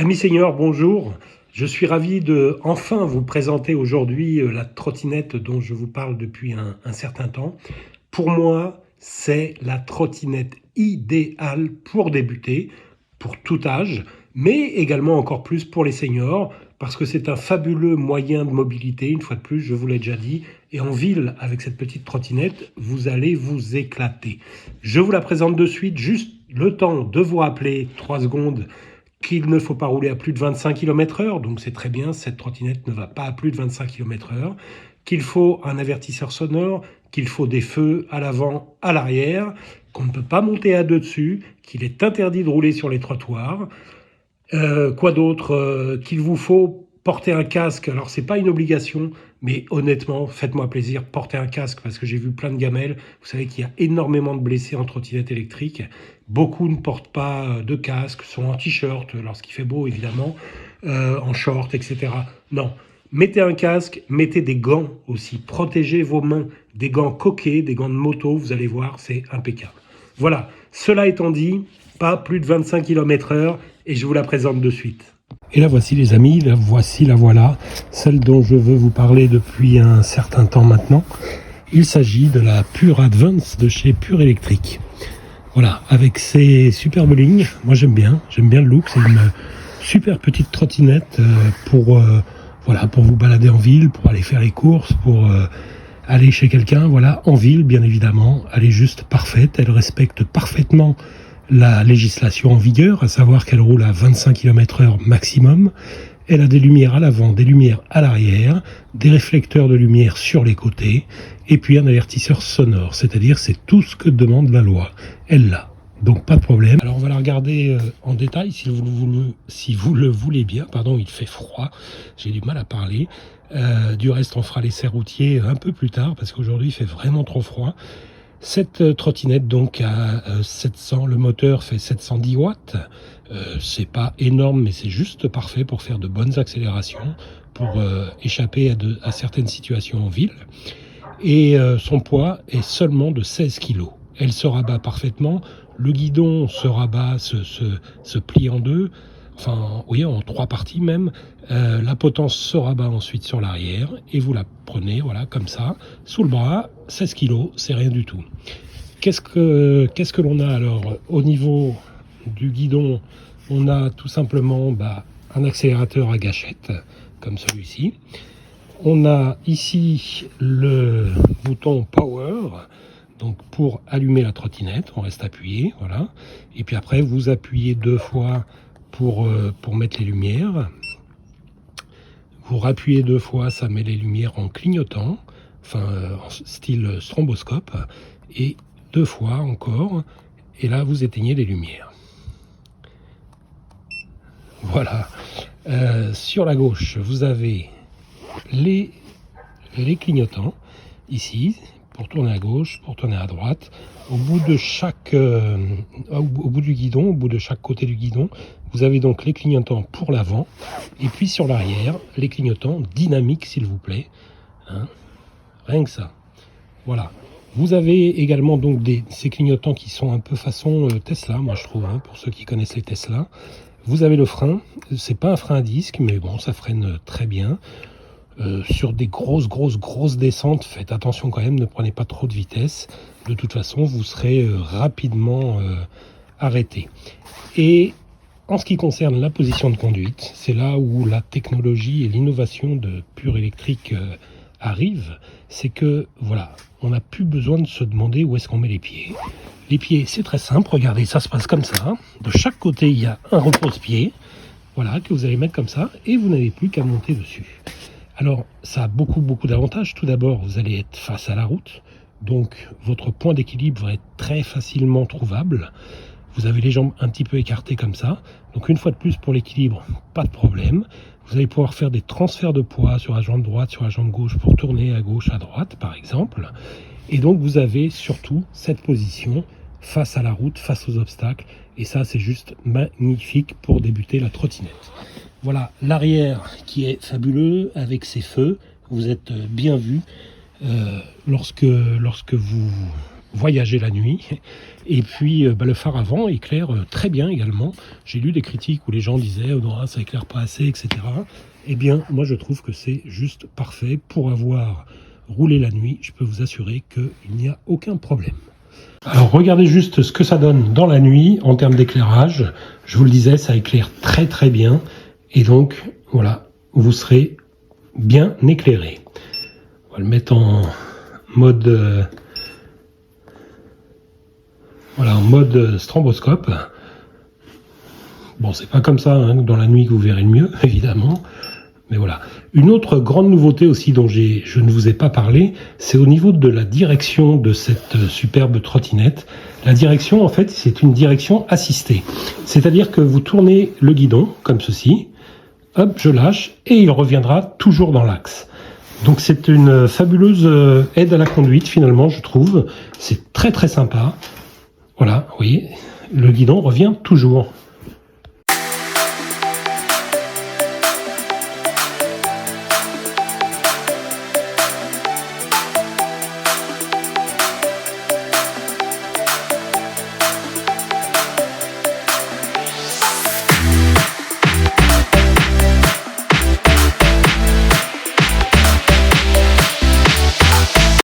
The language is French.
Amis seniors, bonjour. Je suis ravi de enfin vous présenter aujourd'hui la trottinette dont je vous parle depuis un certain temps. Pour moi, c'est la trottinette idéale pour débuter, pour tout âge, mais également encore plus pour les seniors, parce que c'est un fabuleux moyen de mobilité, une fois de plus, je vous l'ai déjà dit, et en ville, avec cette petite trottinette, vous allez vous éclater. Je vous la présente de suite, juste le temps de vous rappeler 3 secondes qu'il ne faut pas rouler à plus de 25 km/h, donc c'est très bien, cette trottinette ne va pas à plus de 25 km/h, qu'il faut un avertisseur sonore, qu'il faut des feux à l'avant, à l'arrière, qu'on ne peut pas monter à deux dessus, qu'il est interdit de rouler sur les trottoirs. Quoi d'autre, qu'il vous faut porter un casque. Alors c'est pas une obligation, mais honnêtement, faites-moi plaisir, portez un casque parce que j'ai vu plein de gamelles. Vous savez qu'il y a énormément de blessés en trottinette électrique. Beaucoup ne portent pas de casque, sont en t-shirt lorsqu'il fait beau évidemment, en short, etc. Non, mettez un casque, mettez des gants aussi, protégez vos mains, des gants coquets, des gants de moto, vous allez voir, c'est impeccable. Voilà, cela étant dit, pas plus de 25 km/h et je vous la présente de suite. Et la voici les amis, la voilà, celle dont je veux vous parler depuis un certain temps maintenant. Il s'agit de la Pure Advance de chez Pure Electric. Voilà, avec ses superbes lignes, moi j'aime bien le look, c'est une super petite trottinette pour vous balader en ville, pour aller faire les courses, pour aller chez quelqu'un, voilà, en ville bien évidemment. Elle est juste parfaite, elle respecte parfaitement la législation en vigueur, à savoir qu'elle roule à 25 km/h maximum. Elle a des lumières à l'avant, des lumières à l'arrière, des réflecteurs de lumière sur les côtés, et puis un avertisseur sonore, c'est-à-dire c'est tout ce que demande la loi. Elle l'a, donc pas de problème. Alors on va la regarder en détail si vous le voulez bien. Pardon, il fait froid, j'ai du mal à parler. Du reste, on fera l'essai routier un peu plus tard, parce qu'aujourd'hui il fait vraiment trop froid. Cette trottinette donc a 700, le moteur fait 710 watts, c'est pas énorme mais c'est juste parfait pour faire de bonnes accélérations, pour échapper à certaines situations en ville, et son poids est seulement de 16 kg. Elle se rabat parfaitement, le guidon se rabat, se plie en deux, enfin oui, en 3 parties même. La potence se rabat ensuite sur l'arrière et vous la prenez, voilà, comme ça, sous le bras. 16 kg, c'est rien du tout. Qu'est-ce que l'on a alors au niveau du guidon? On a tout simplement un accélérateur à gâchette, comme celui-ci. On a ici le bouton Power, donc pour allumer la trottinette, on reste appuyé, voilà. Et puis après, vous appuyez 2 fois pour mettre les lumières. Vous rappuyez 2 fois, ça met les lumières en clignotant, en style stroboscope, et 2 fois encore, et là vous éteignez les lumières. Voilà. Sur la gauche, vous avez les clignotants, ici, pour tourner à gauche, pour tourner à droite. Au bout du guidon, au bout de chaque côté du guidon, vous avez donc les clignotants pour l'avant, et puis sur l'arrière, les clignotants dynamiques, s'il vous plaît. Hein, rien que ça. Voilà. Vous avez également donc ces clignotants qui sont un peu façon Tesla, moi je trouve, hein, pour ceux qui connaissent les Tesla. Vous avez le frein, c'est pas un frein à disque, mais bon, ça freine très bien. Sur des grosses descentes, faites attention quand même, ne prenez pas trop de vitesse. De toute façon, vous serez rapidement arrêté. Et en ce qui concerne la position de conduite, c'est là où la technologie et l'innovation de Pure Electric arrivent. C'est que, voilà, on n'a plus besoin de se demander où est-ce qu'on met les pieds. Les pieds, c'est très simple, regardez, ça se passe comme ça. De chaque côté, il y a un repose-pied, voilà, que vous allez mettre comme ça, et vous n'avez plus qu'à monter dessus. Alors, ça a beaucoup d'avantages. Tout d'abord, vous allez être face à la route, donc votre point d'équilibre va être très facilement trouvable. Vous avez les jambes un petit peu écartées comme ça, donc une fois de plus pour l'équilibre, pas de problème. Vous allez pouvoir faire des transferts de poids sur la jambe droite, sur la jambe gauche, pour tourner à gauche, à droite, par exemple. Et donc, vous avez surtout cette position face à la route, face aux obstacles, et ça, c'est juste magnifique pour débuter la trottinette. Voilà, l'arrière qui est fabuleux avec ses feux, vous êtes bien vu lorsque vous voyager la nuit. Et puis le phare avant éclaire très bien également. J'ai lu des critiques où les gens disaient oh non, ça éclaire pas assez, etc. Eh bien, moi je trouve que c'est juste parfait. Pour avoir roulé la nuit, je peux vous assurer qu'il n'y a aucun problème. Alors regardez juste ce que ça donne dans la nuit en termes d'éclairage. Je vous le disais, ça éclaire très très bien. Et donc, voilà, vous serez bien éclairé. On va le mettre en mode... voilà, en mode stroboscope. Bon, c'est pas comme ça hein, dans la nuit que vous verrez le mieux, évidemment. Mais voilà. Une autre grande nouveauté aussi dont je ne vous ai pas parlé, c'est au niveau de la direction de cette superbe trottinette. La direction, en fait, c'est une direction assistée. C'est-à-dire que vous tournez le guidon, comme ceci. Hop, je lâche, et il reviendra toujours dans l'axe. Donc c'est une fabuleuse aide à la conduite, finalement, je trouve. C'est très très sympa. Voilà, vous voyez, le guidon revient toujours.